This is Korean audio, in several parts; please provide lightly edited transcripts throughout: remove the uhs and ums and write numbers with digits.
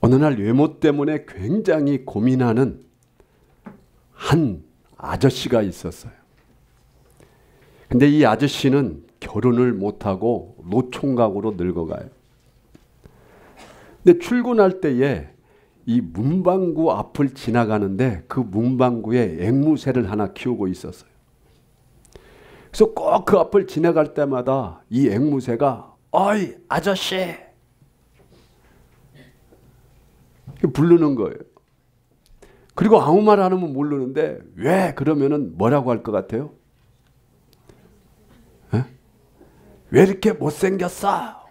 어느 날 외모 때문에 굉장히 고민하는 한 아저씨가 있었어요. 근데 이 아저씨는 결혼을 못하고 노총각으로 늙어가요. 근데 출근할 때에 이 문방구 앞을 지나가는데 그 문방구에 앵무새를 하나 키우고 있었어요. 그래서 꼭 그 앞을 지나갈 때마다 이 앵무새가 어이 아저씨 부르는 거예요. 그리고 아무 말 안 하면 모르는데 왜 그러면은 뭐라고 할 것 같아요? 에? 왜 이렇게 못생겼어?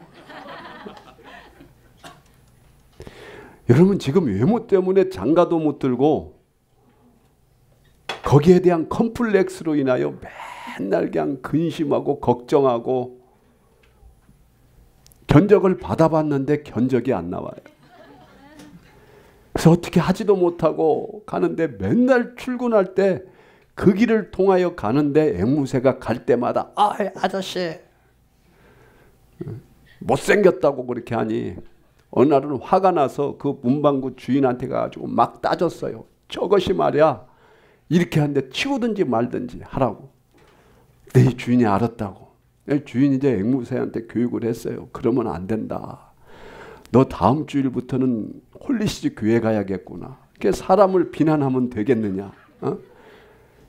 여러분 지금 외모 때문에 장가도 못 들고 거기에 대한 컴플렉스로 인하여 맨날 그냥 근심하고 걱정하고 견적을 받아봤는데 견적이 안 나와요. 그래서 어떻게 하지도 못하고 가는데 맨날 출근할 때 그 길을 통하여 가는데 앵무새가 갈 때마다 아 아저씨 못생겼다고 그렇게 하니 어느 날은 화가 나서 그 문방구 주인한테 가가지고 막 따졌어요. 저것이 말이야 이렇게 하는데 치우든지 말든지 하라고. 내 주인이 알았다고. 주인이 이제 앵무새한테 교육을 했어요. 그러면 안 된다. 너 다음 주일부터는 홀리시티 교회 가야겠구나. 사람을 비난하면 되겠느냐. 어?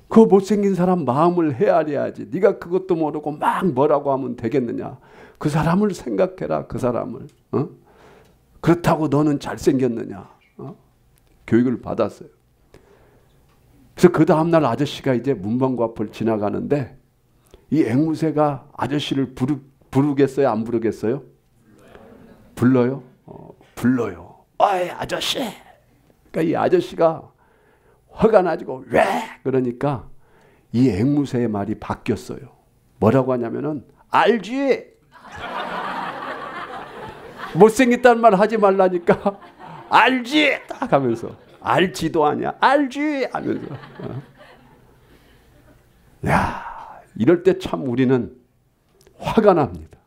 그 못생긴 사람 마음을 헤아려야지. 네가 그것도 모르고 막 뭐라고 하면 되겠느냐. 그 사람을 생각해라. 그 사람을. 어? 그렇다고 너는 잘생겼느냐. 어? 교육을 받았어요. 그래서 그 다음날 아저씨가 이제 문방구 앞을 지나가는데 이 앵무새가 아저씨를 부르겠어요? 안 부르겠어요? 불러요? 불러요. 어이 아저씨. 그러니까 이 아저씨가 화가 나지고 왜? 그러니까 이 앵무새의 말이 바뀌었어요. 뭐라고 하냐면은 알지? 못생겼다는 말 하지 말라니까 알지? 딱 하면서 알지도 아니야. 알지? 하면서 야 이럴 때 참 우리는 화가 납니다.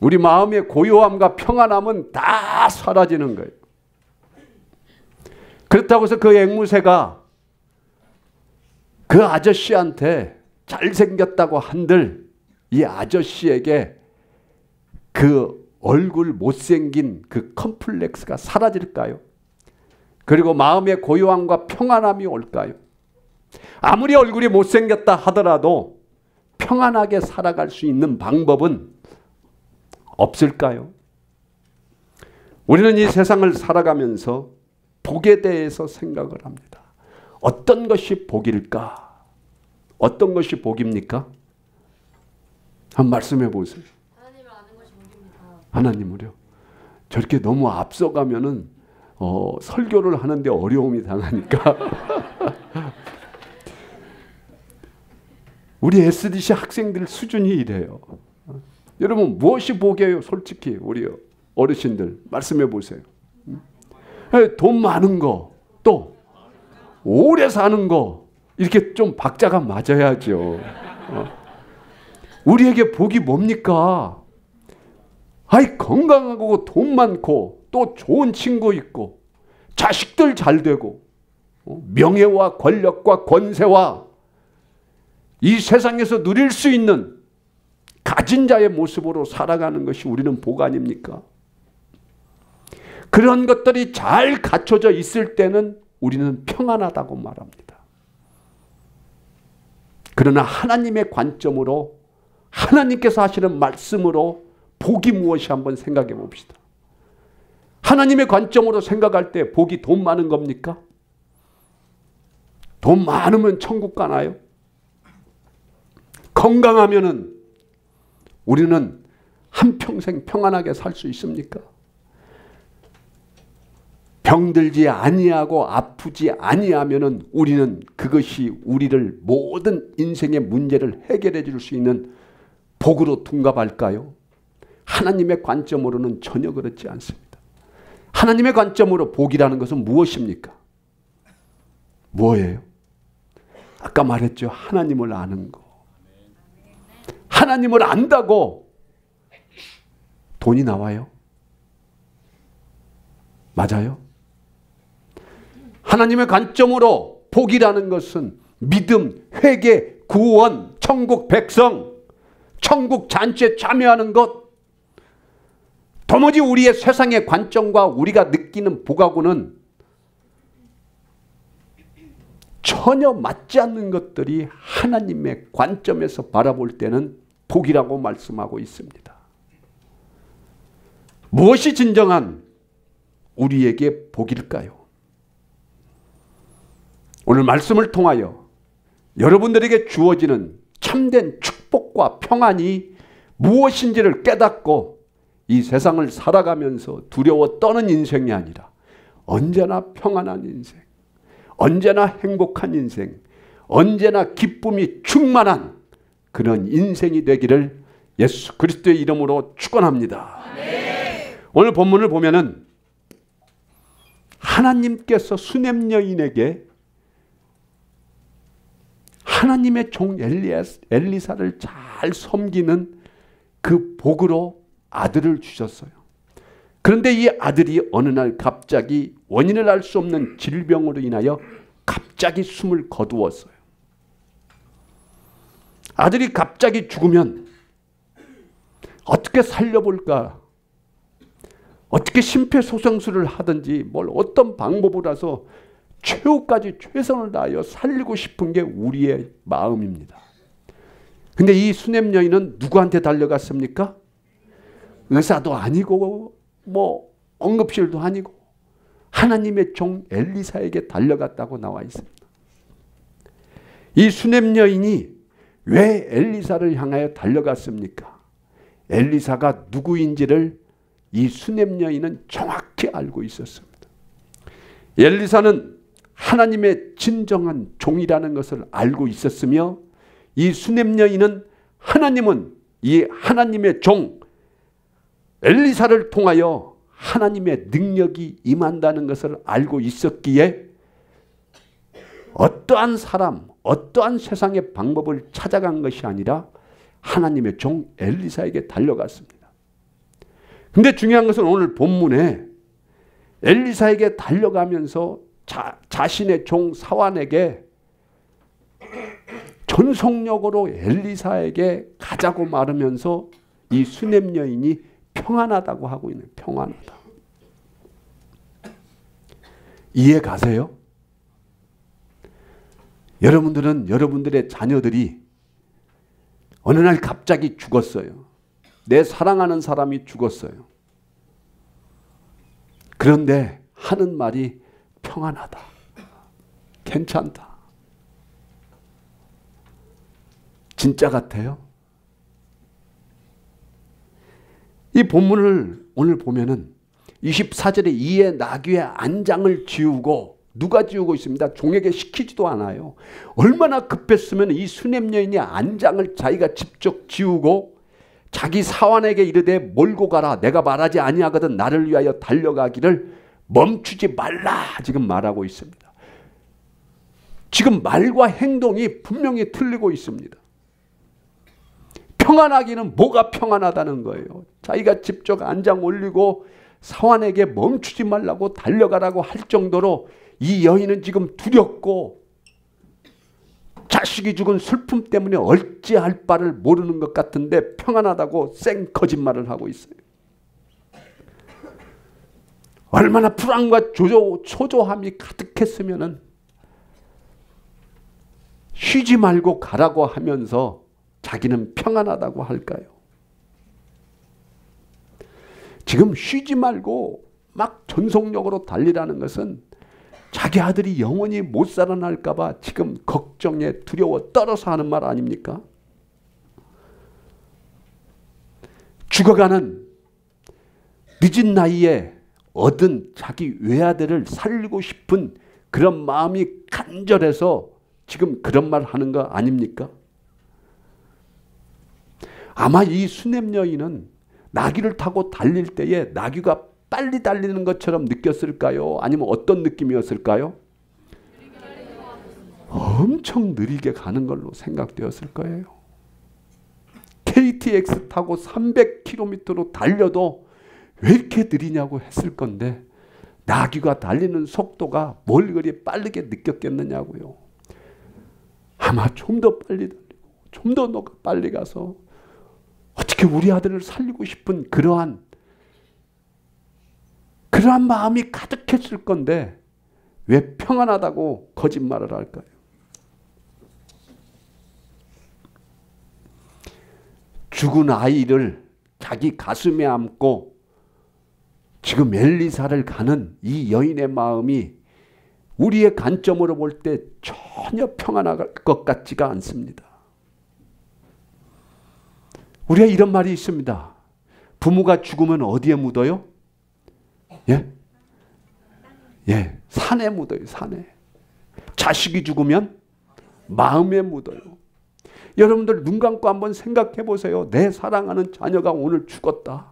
우리 마음의 고요함과 평안함은 다 사라지는 거예요. 그렇다고 해서 그 앵무새가 그 아저씨한테 잘생겼다고 한들 이 아저씨에게 그 얼굴 못생긴 그 컴플렉스가 사라질까요? 그리고 마음의 고요함과 평안함이 올까요? 아무리 얼굴이 못생겼다 하더라도 평안하게 살아갈 수 있는 방법은 없을까요? 우리는 이 세상을 살아가면서 복에 대해서 생각을 합니다. 어떤 것이 복일까? 어떤 것이 복입니까? 한번 말씀해 보세요. 하나님을 아는 것이 복입니다. 하나님을요? 저렇게 너무 앞서가면은 설교를 하는데 어려움이 당하니까 우리 SDC 학생들 수준이 이래요. 여러분 무엇이 복이에요? 솔직히 우리 어르신들 말씀해 보세요. 돈 많은 거, 또 오래 사는 거 이렇게 좀 박자가 맞아야죠. 우리에게 복이 뭡니까? 아이 건강하고 돈 많고 또 좋은 친구 있고 자식들 잘 되고 명예와 권력과 권세와 이 세상에서 누릴 수 있는 가진 자의 모습으로 살아가는 것이 우리는 복 아닙니까? 그런 것들이 잘 갖춰져 있을 때는 우리는 평안하다고 말합니다. 그러나 하나님의 관점으로 하나님께서 하시는 말씀으로 복이 무엇이 한번 생각해 봅시다. 하나님의 관점으로 생각할 때 복이 돈 많은 겁니까? 돈 많으면 천국 가나요? 건강하면은 우리는 한평생 평안하게 살 수 있습니까? 병들지 아니하고 아프지 아니하면은 우리는 그것이 우리를 모든 인생의 문제를 해결해 줄 수 있는 복으로 둔갑할까요? 하나님의 관점으로는 전혀 그렇지 않습니다. 하나님의 관점으로 복이라는 것은 무엇입니까? 뭐예요? 아까 말했죠. 하나님을 아는 거. 하나님을 안다고 돈이 나와요? 맞아요? 하나님의 관점으로 복이라는 것은 믿음, 회개, 구원, 천국 백성, 천국 잔치에 참여하는 것, 도무지 우리의 세상의 관점과 우리가 느끼는 복하고는 전혀 맞지 않는 것들이 하나님의 관점에서 바라볼 때는 복이라고 말씀하고 있습니다. 무엇이 진정한 우리에게 복일까요? 오늘 말씀을 통하여 여러분들에게 주어지는 참된 축복과 평안이 무엇인지를 깨닫고 이 세상을 살아가면서 두려워 떠는 인생이 아니라 언제나 평안한 인생, 언제나 행복한 인생, 언제나 기쁨이 충만한 그런 인생이 되기를 예수 그리스도의 이름으로 축원합니다. 오늘 본문을 보면은 하나님께서 수냄 여인에게 하나님의 종 엘리사를 잘 섬기는 그 복으로 아들을 주셨어요. 그런데 이 아들이 어느 날 갑자기 원인을 알 수 없는 질병으로 인하여 갑자기 숨을 거두었어요. 아들이 갑자기 죽으면 어떻게 살려볼까? 어떻게 심폐소생술을 하든지 뭘 어떤 방법으로라서 최후까지 최선을 다하여 살리고 싶은 게 우리의 마음입니다. 근데 이 수냄 여인은 누구한테 달려갔습니까? 의사도 아니고 뭐 응급실도 아니고 하나님의 종 엘리사에게 달려갔다고 나와 있습니다. 이 수냄 여인이 왜 엘리사를 향하여 달려갔습니까? 엘리사가 누구인지를 이 수냄 여인은 정확히 알고 있었습니다. 엘리사는 하나님의 진정한 종이라는 것을 알고 있었으며 이 수냄 여인은 하나님은 이 하나님의 종 엘리사를 통하여 하나님의 능력이 임한다는 것을 알고 있었기에 어떠한 사람, 어떠한 세상의 방법을 찾아간 것이 아니라 하나님의 종 엘리사에게 달려갔습니다. 근데 중요한 것은 오늘 본문에 엘리사에게 달려가면서 자신의 종 사환에게 전속력으로 엘리사에게 가자고 말하면서 이 수냄 여인이 평안하다고 하고 있는 평안하다. 이해 가세요? 여러분들은 여러분들의 자녀들이 어느 날 갑자기 죽었어요. 내 사랑하는 사람이 죽었어요. 그런데 하는 말이 평안하다. 괜찮다. 진짜 같아요? 이 본문을 오늘 보면은 24절에 이에 나귀의 안장을 지우고 누가 지우고 있습니다. 종에게 시키지도 않아요. 얼마나 급했으면 이 수냄 여인이 안장을 자기가 직접 지우고 자기 사환에게 이르되 몰고 가라. 내가 말하지 아니하거든 나를 위하여 달려가기를 멈추지 말라. 지금 말하고 있습니다. 지금 말과 행동이 분명히 틀리고 있습니다. 평안하기는 뭐가 평안하다는 거예요. 자기가 직접 안장 올리고 사환에게 멈추지 말라고 달려가라고 할 정도로 이 여인은 지금 두렵고 자식이 죽은 슬픔 때문에 어찌할 바를 모르는 것 같은데 평안하다고 쌩 거짓말을 하고 있어요. 얼마나 불안과 초조함이 가득했으면 쉬지 말고 가라고 하면서 자기는 평안하다고 할까요? 지금 쉬지 말고 막 전속력으로 달리라는 것은 자기 아들이 영원히 못 살아날까 봐 지금 걱정에 두려워 떨어서 하는 말 아닙니까? 죽어가는 늦은 나이에 얻은 자기 외아들을 살리고 싶은 그런 마음이 간절해서 지금 그런 말 하는 거 아닙니까? 아마 이 수냄 여인은 나귀를 타고 달릴 때에 나귀가 빨리 달리는 것처럼 느꼈을까요? 아니면 어떤 느낌이었을까요? 엄청 느리게 가는 걸로 생각되었을 거예요. KTX 타고 300km로 달려도 왜 이렇게 느리냐고 했을 건데 나귀가 달리는 속도가 뭘 그리 빠르게 느꼈겠느냐고요. 아마 좀 더 빨리 달리고 좀 더 빨리 가서 어떻게 우리 아들을 살리고 싶은 그러한 마음이 가득했을 건데 왜 평안하다고 거짓말을 할까요? 죽은 아이를 자기 가슴에 안고 지금 엘리사를 가는 이 여인의 마음이 우리의 관점으로 볼 때 전혀 평안할 것 같지가 않습니다. 우리가 이런 말이 있습니다. 부모가 죽으면 어디에 묻어요? 예, 산에 묻어요. 산에. 자식이 죽으면 마음에 묻어요. 여러분들 눈 감고 한번 생각해 보세요. 내 사랑하는 자녀가 오늘 죽었다.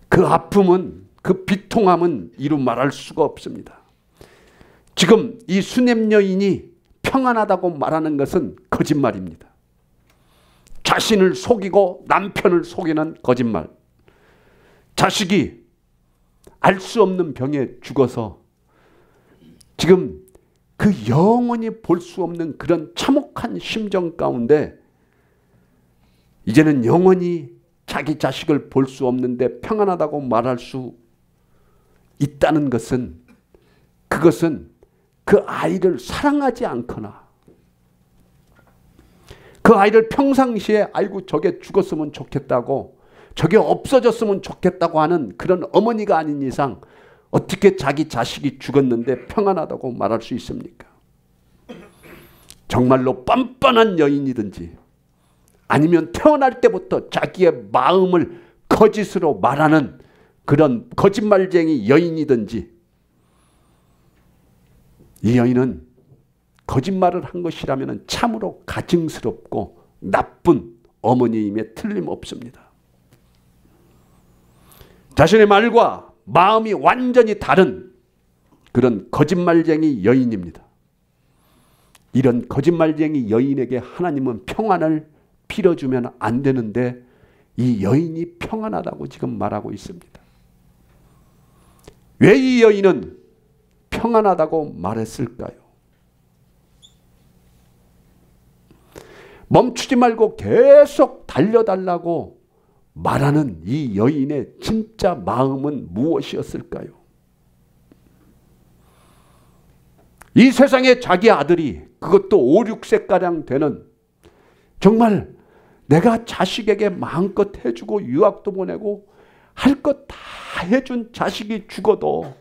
그 아픔은, 그 비통함은 이루 말할 수가 없습니다. 지금 이 수냄 여인이 평안하다고 말하는 것은 거짓말입니다. 자신을 속이고 남편을 속이는 거짓말. 자식이 알 수 없는 병에 죽어서 지금 그 영원히 볼 수 없는 그런 참혹한 심정 가운데 이제는 영원히 자기 자식을 볼 수 없는데 평안하다고 말할 수 있다는 것은, 그것은 그 아이를 사랑하지 않거나 그 아이를 평상시에 아이고 저게 죽었으면 좋겠다고, 저게 없어졌으면 좋겠다고 하는 그런 어머니가 아닌 이상 어떻게 자기 자식이 죽었는데 평안하다고 말할 수 있습니까? 정말로 뻔뻔한 여인이든지 아니면 태어날 때부터 자기의 마음을 거짓으로 말하는 그런 거짓말쟁이 여인이든지, 이 여인은 거짓말을 한 것이라면 참으로 가증스럽고 나쁜 어머니임에 틀림없습니다. 자신의 말과 마음이 완전히 다른 그런 거짓말쟁이 여인입니다. 이런 거짓말쟁이 여인에게 하나님은 평안을 빌어주면 안 되는데 이 여인이 평안하다고 지금 말하고 있습니다. 왜 이 여인은 평안하다고 말했을까요? 멈추지 말고 계속 달려달라고 말하는 이 여인의 진짜 마음은 무엇이었을까요? 이 세상에 자기 아들이, 그것도 5, 6세가량 되는, 정말 내가 자식에게 마음껏 해주고 유학도 보내고 할 것 다 해준 자식이 죽어도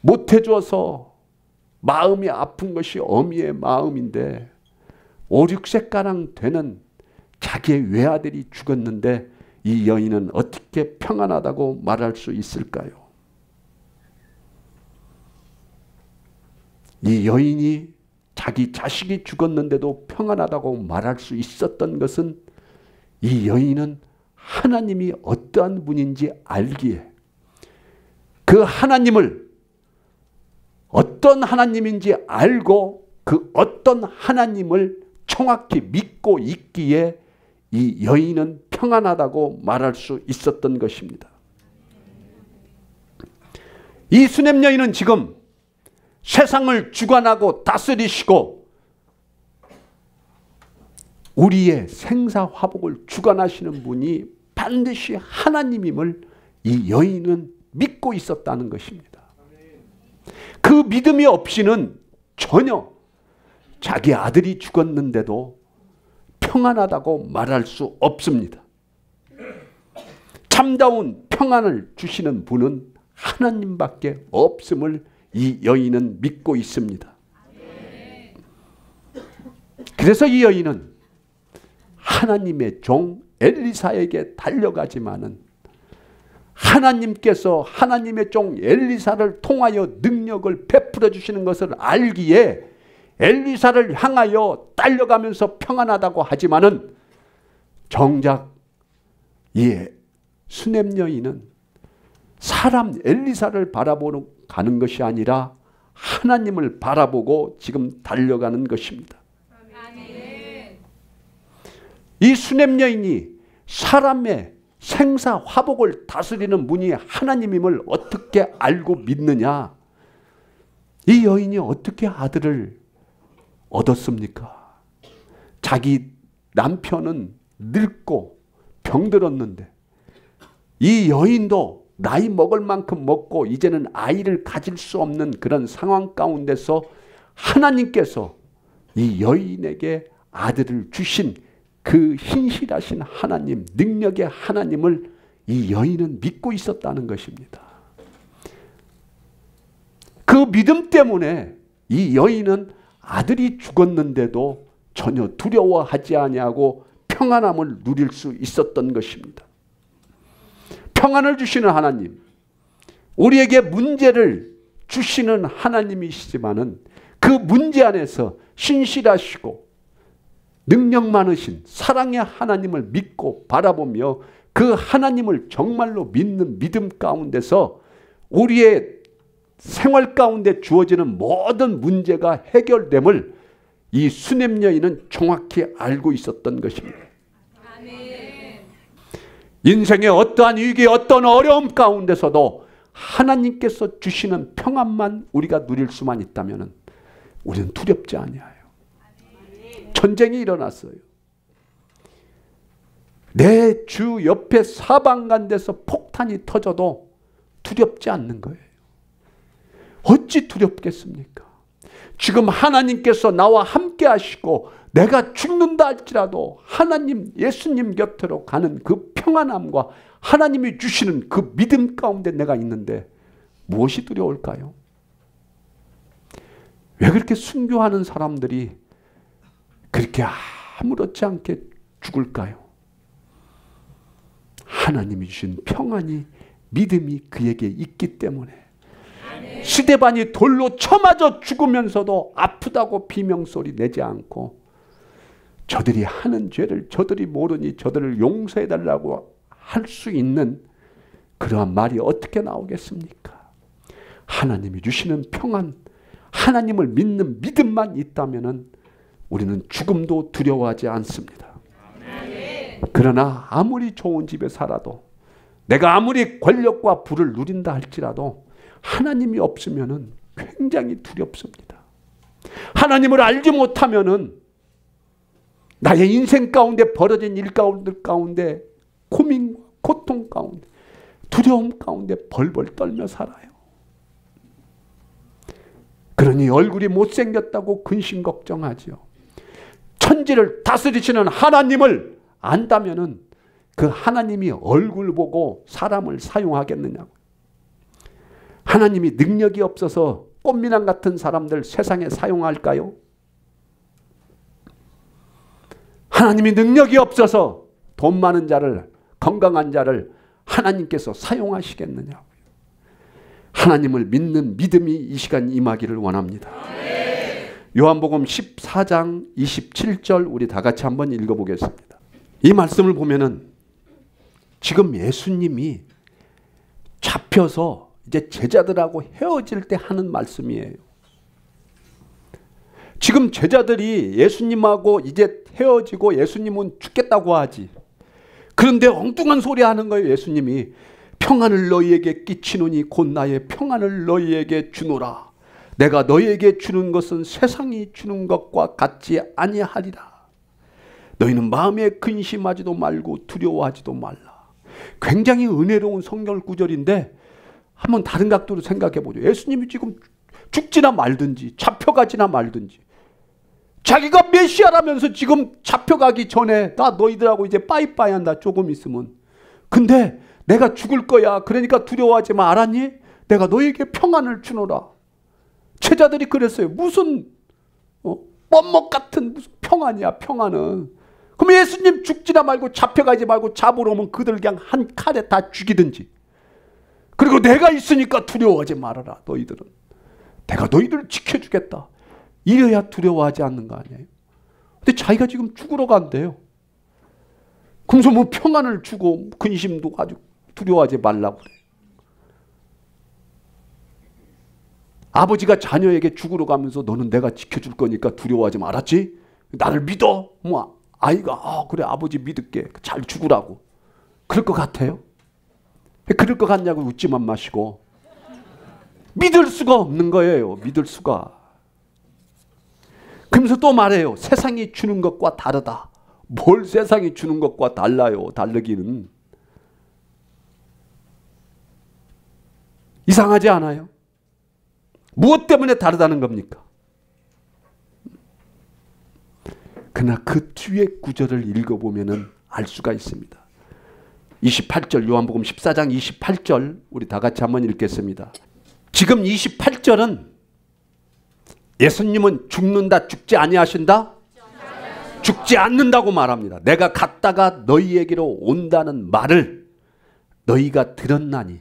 못 해줘서 마음이 아픈 것이 어미의 마음인데 5, 6세가량 되는 자기의 외아들이 죽었는데 이 여인은 어떻게 평안하다고 말할 수 있을까요? 이 여인이 자기 자식이 죽었는데도 평안하다고 말할 수 있었던 것은 이 여인은 하나님이 어떠한 분인지 알기에, 그 하나님을 어떤 하나님인지 알고 그 어떤 하나님을 정확히 믿고 있기에 이 여인은 평안하다고 말할 수 있었던 것입니다. 이 수냄 여인은 지금 세상을 주관하고 다스리시고 우리의 생사화복을 주관하시는 분이 반드시 하나님임을 이 여인은 믿고 있었다는 것입니다. 그 믿음이 없이는 전혀 자기 아들이 죽었는데도 평안하다고 말할 수 없습니다. 참다운 평안을 주시는 분은 하나님밖에 없음을 이 여인은 믿고 있습니다. 그래서 이 여인은 하나님의 종 엘리사에게 달려가지만은 하나님께서 하나님의 종 엘리사를 통하여 능력을 베풀어 주시는 것을 알기에 엘리사를 향하여 달려가면서 평안하다고 하지만은 정작 이 수냄 여인은 사람 엘리사를 바라보는 가는 것이 아니라 하나님을 바라보고 지금 달려가는 것입니다. 이 수냄 여인이 사람의 생사 화복을 다스리는 분이 하나님임을 어떻게 알고 믿느냐? 이 여인이 어떻게 아들을 얻었습니까? 자기 남편은 늙고 병들었는데 이 여인도 나이 먹을 만큼 먹고 이제는 아이를 가질 수 없는 그런 상황 가운데서 하나님께서 이 여인에게 아들을 주신 그 신실하신 하나님, 능력의 하나님을 이 여인은 믿고 있었다는 것입니다. 그 믿음 때문에 이 여인은 아들이 죽었는데도 전혀 두려워하지 아니하고 평안함을 누릴 수 있었던 것입니다. 평안을 주시는 하나님, 우리에게 문제를 주시는 하나님이시지만은 그 문제 안에서 신실하시고 능력 많으신 사랑의 하나님을 믿고 바라보며 그 하나님을 정말로 믿는 믿음 가운데서 우리의 생활 가운데 주어지는 모든 문제가 해결됨을 이 수넴 여인은 정확히 알고 있었던 것입니다. 아멘. 인생의 어떠한 위기, 어떤 어려움 가운데서도 하나님께서 주시는 평안만 우리가 누릴 수만 있다면 우리는 두렵지 아니하여. 전쟁이 일어났어요. 내 주 옆에 사방간데서 폭탄이 터져도 두렵지 않는 거예요. 어찌 두렵겠습니까? 지금 하나님께서 나와 함께 하시고 내가 죽는다 할지라도 하나님, 예수님 곁으로 가는 그 평안함과 하나님이 주시는 그 믿음 가운데 내가 있는데 무엇이 두려울까요? 왜 그렇게 순교하는 사람들이 그렇게 아무렇지 않게 죽을까요? 하나님이 주신 평안이, 믿음이 그에게 있기 때문에. 스데반이 돌로 쳐맞아 죽으면서도 아프다고 비명소리 내지 않고 저들이 하는 죄를 저들이 모르니 저들을 용서해달라고 할 수 있는 그러한 말이 어떻게 나오겠습니까? 하나님이 주시는 평안, 하나님을 믿는 믿음만 있다면 우리는 죽음도 두려워하지 않습니다. 그러나 아무리 좋은 집에 살아도 내가 아무리 권력과 부를 누린다 할지라도 하나님이 없으면 굉장히 두렵습니다. 하나님을 알지 못하면 나의 인생 가운데 벌어진 일 가운데 고민, 고통 가운데, 두려움 가운데 벌벌 떨며 살아요. 그러니 얼굴이 못생겼다고 근심 걱정하죠. 천지를 다스리시는 하나님을 안다면은 그 하나님이 얼굴 보고 사람을 사용하겠느냐고. 하나님이 능력이 없어서 꽃미남 같은 사람들 세상에 사용할까요? 하나님이 능력이 없어서 돈 많은 자를, 건강한 자를 하나님께서 사용하시겠느냐고요. 하나님을 믿는 믿음이 이 시간 임하기를 원합니다. 요한복음 14장 27절 우리 다 같이 한번 읽어보겠습니다. 이 말씀을 보면은 지금 예수님이 잡혀서 이제 제자들하고 헤어질 때 하는 말씀이에요. 지금 제자들이 예수님하고 이제 헤어지고 예수님은 죽겠다고 하지. 그런데 엉뚱한 소리 하는 거예요. 예수님이 평안을 너희에게 끼치노니 곧 나의 평안을 너희에게 주노라. 내가 너희에게 주는 것은 세상이 주는 것과 같지 아니하리라. 너희는 마음에 근심하지도 말고 두려워하지도 말라. 굉장히 은혜로운 성경 구절인데 한번 다른 각도로 생각해 보죠. 예수님이 지금 죽지나 말든지 잡혀가지나 말든지 자기가 메시아라면서 지금 잡혀가기 전에 나 너희들하고 이제 빠이빠이 한다. 조금 있으면. 근데 내가 죽을 거야. 그러니까 두려워하지 마. 알았니? 내가 너희에게 평안을 주노라. 제자들이 그랬어요. 무슨 뻔먹 같은 무슨 평안이야. 평안은. 그럼 예수님 죽지나 말고 잡혀가지 말고 잡으러 오면 그들 그냥 한 칼에 다 죽이든지. 그리고 내가 있으니까 두려워하지 말아라. 너희들은. 내가 너희들을 지켜주겠다. 이래야 두려워하지 않는 거 아니에요? 근데 자기가 지금 죽으러 간대요. 그래서 뭐 평안을 주고 근심도 가지고 두려워하지 말라고 그래요. 아버지가 자녀에게 죽으러 가면서 너는 내가 지켜줄 거니까 두려워하지 말았지? 나를 믿어? 뭐 아이가 그래 아버지 믿을게. 잘 죽으라고. 그럴 것 같아요? 그럴 것 같냐고 웃지만 마시고 믿을 수가 없는 거예요. 믿을 수가. 그러면서 또 말해요. 세상이 주는 것과 다르다. 뭘 세상이 주는 것과 달라요. 다르기는. 이상하지 않아요? 무엇 때문에 다르다는 겁니까? 그러나 그 뒤에 구절을 읽어보면 알 수가 있습니다. 28절 요한복음 14장 28절 우리 다 같이 한번 읽겠습니다. 지금 28절은 예수님은 죽는다 죽지 아니하신다? 죽지 않는다고 말합니다. 내가 갔다가 너희에게로 온다는 말을 너희가 들었나니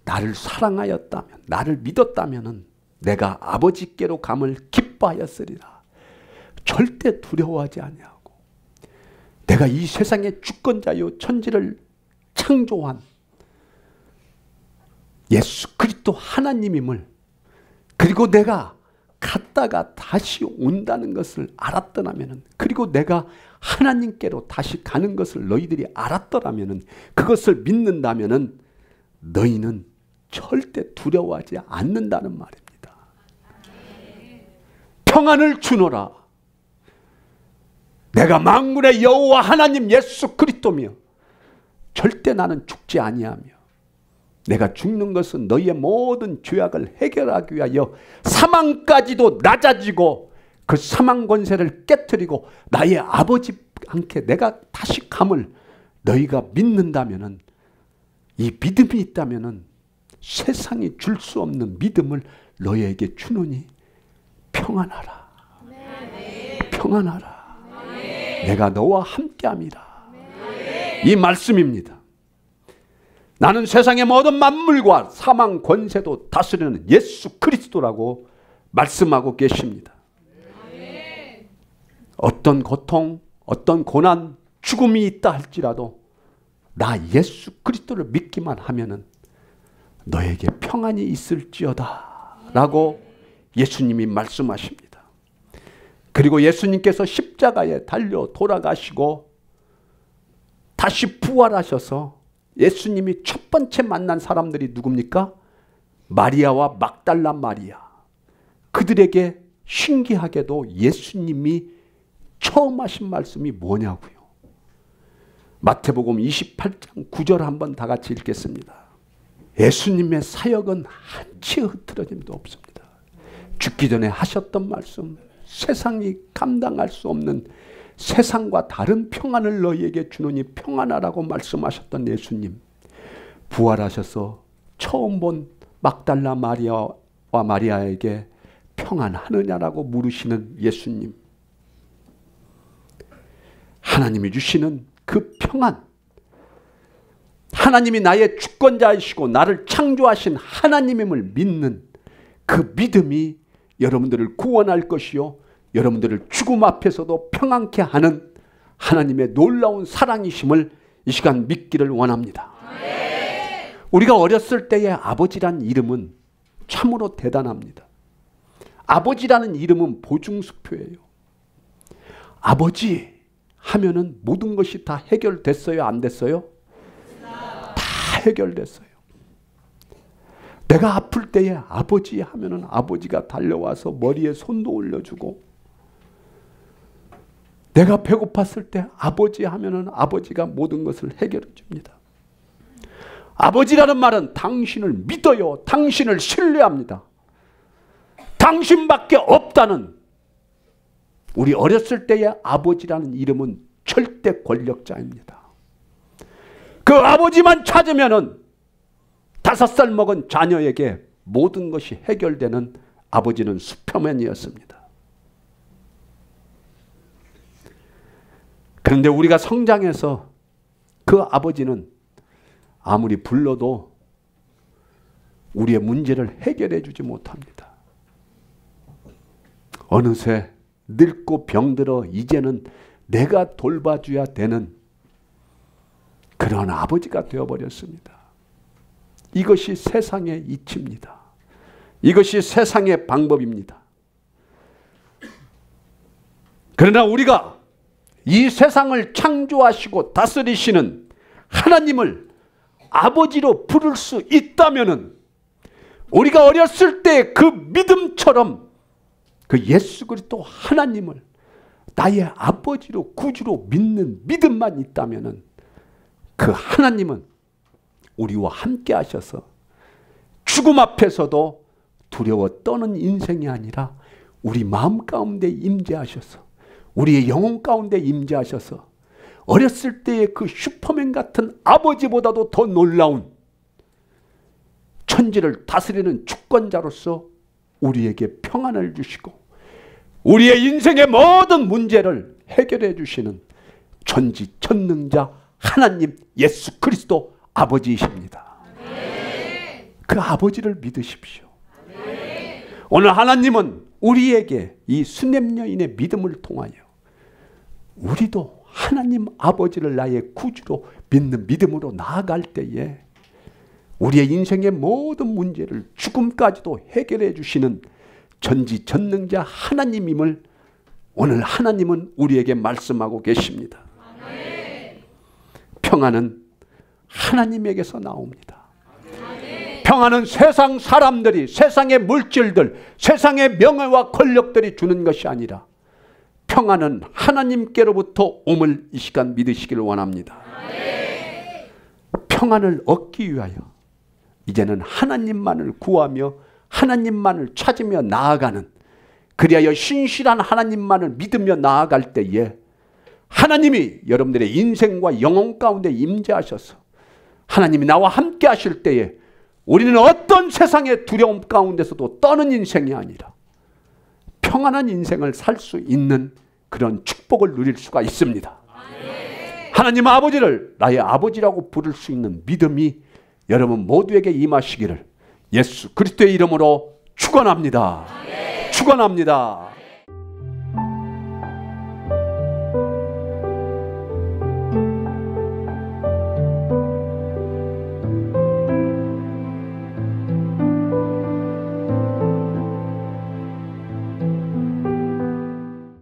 나를 사랑하였다면 나를 믿었다면 내가 아버지께로 감을 기뻐하였으리라. 절대 두려워하지 아니하고 내가 이 세상의 주권자요 천지를 창조한 예수 그리스도 하나님임을 그리고 내가 갔다가 다시 온다는 것을 알았더라면 그리고 내가 하나님께로 다시 가는 것을 너희들이 알았더라면 그것을 믿는다면 너희는 절대 두려워하지 않는다는 말입니다. 평안을 주노라. 내가 만군의 여호와 하나님 예수 그리스도며 절대 나는 죽지 아니하며 내가 죽는 것은 너희의 모든 죄악을 해결하기 위하여 사망까지도 낮아지고 그 사망 권세를 깨뜨리고 나의 아버지 함께 내가 다시 감을 너희가 믿는다면 이 믿음이 있다면 세상이 줄 수 없는 믿음을 너희에게 주노니 평안하라. 평안하라. 내가 너와 함께함이라. 이 말씀입니다. 나는 세상의 모든 만물과 사망 권세도 다스리는 예수 그리스도라고 말씀하고 계십니다. 어떤 고통, 어떤 고난, 죽음이 있다 할지라도 나 예수 그리스도를 믿기만 하면은 너에게 평안이 있을지어다 라고 예수님이 말씀하십니다. 그리고 예수님께서 십자가에 달려 돌아가시고 다시 부활하셔서 예수님이 첫 번째 만난 사람들이 누굽니까? 마리아와 막달라 마리아. 그들에게 신기하게도 예수님이 처음 하신 말씀이 뭐냐고요. 마태복음 28장 9절 한번 다 같이 읽겠습니다. 예수님의 사역은 한치 흐트러짐도 없습니다. 죽기 전에 하셨던 말씀, 세상이 감당할 수 없는 세상과 다른 평안을 너희에게 주노니 평안하라고 말씀하셨던 예수님, 부활하셔서 처음 본 막달라 마리아와 마리아에게 평안하느냐라고 물으시는 예수님, 하나님이 주시는 그 평안, 하나님이 나의 주권자이시고 나를 창조하신 하나님임을 믿는 그 믿음이 여러분들을 구원할 것이요 여러분들을 죽음 앞에서도 평안케 하는 하나님의 놀라운 사랑이심을 이 시간 믿기를 원합니다. 네. 우리가 어렸을 때의 아버지란 이름은 참으로 대단합니다. 아버지라는 이름은 보증수표예요. 아버지 하면은 모든 것이 다 해결됐어요? 안 됐어요? 다 해결됐어요. 내가 아플 때에 아버지 하면은 아버지가 달려와서 머리에 손도 올려주고, 내가 배고팠을 때 아버지 하면은 아버지가 모든 것을 해결해 줍니다. 아버지라는 말은 당신을 믿어요. 당신을 신뢰합니다. 당신밖에 없다는, 우리 어렸을 때의 아버지라는 이름은 절대 권력자입니다. 그 아버지만 찾으면은 5살 먹은 자녀에게 모든 것이 해결되는 아버지는 슈퍼맨이었습니다. 그런데 우리가 성장해서 그 아버지는 아무리 불러도 우리의 문제를 해결해 주지 못합니다. 어느새 늙고 병들어 이제는 내가 돌봐줘야 되는 그런 아버지가 되어버렸습니다. 이것이 세상의 이치입니다. 이것이 세상의 방법입니다. 그러나 우리가 이 세상을 창조하시고 다스리시는 하나님을 아버지로 부를 수 있다면은 우리가 어렸을 때 그 믿음처럼 그 예수 그리스도 하나님을 나의 아버지로 구주로 믿는 믿음만 있다면은 그 하나님은 우리와 함께 하셔서 죽음 앞에서도 두려워 떠는 인생이 아니라 우리 마음 가운데 임재하셔서 우리의 영혼 가운데 임재하셔서 어렸을 때의 그 슈퍼맨 같은 아버지보다도 더 놀라운 천지를 다스리는 주권자로서 우리에게 평안을 주시고 우리의 인생의 모든 문제를 해결해 주시는 전지전능자 하나님 예수 그리스도 아버지이십니다. 그 아버지를 믿으십시오. 오늘 하나님은 우리에게 이 수냄 여인의 믿음을 통하여 우리도 하나님 아버지를 나의 구주로 믿는 믿음으로 나아갈 때에 우리의 인생의 모든 문제를 죽음까지도 해결해 주시는 전지전능자 하나님임을 오늘 하나님은 우리에게 말씀하고 계십니다. 평안은 하나님에게서 나옵니다. 평안은 세상 사람들이, 세상의 물질들, 세상의 명예와 권력들이 주는 것이 아니라 평안은 하나님께로부터 옴을 이 시간 믿으시기를 원합니다. 평안을 얻기 위하여 이제는 하나님만을 구하며 하나님만을 찾으며 나아가는, 그리하여 신실한 하나님만을 믿으며 나아갈 때에 하나님이 여러분들의 인생과 영혼 가운데 임재하셔서 하나님이 나와 함께 하실 때에 우리는 어떤 세상의 두려움 가운데서도 떠는 인생이 아니라 평안한 인생을 살 수 있는 그런 축복을 누릴 수가 있습니다. 하나님 아버지를 나의 아버지라고 부를 수 있는 믿음이 여러분 모두에게 임하시기를 예수 그리스도의 이름으로 축원합니다. 축원합니다.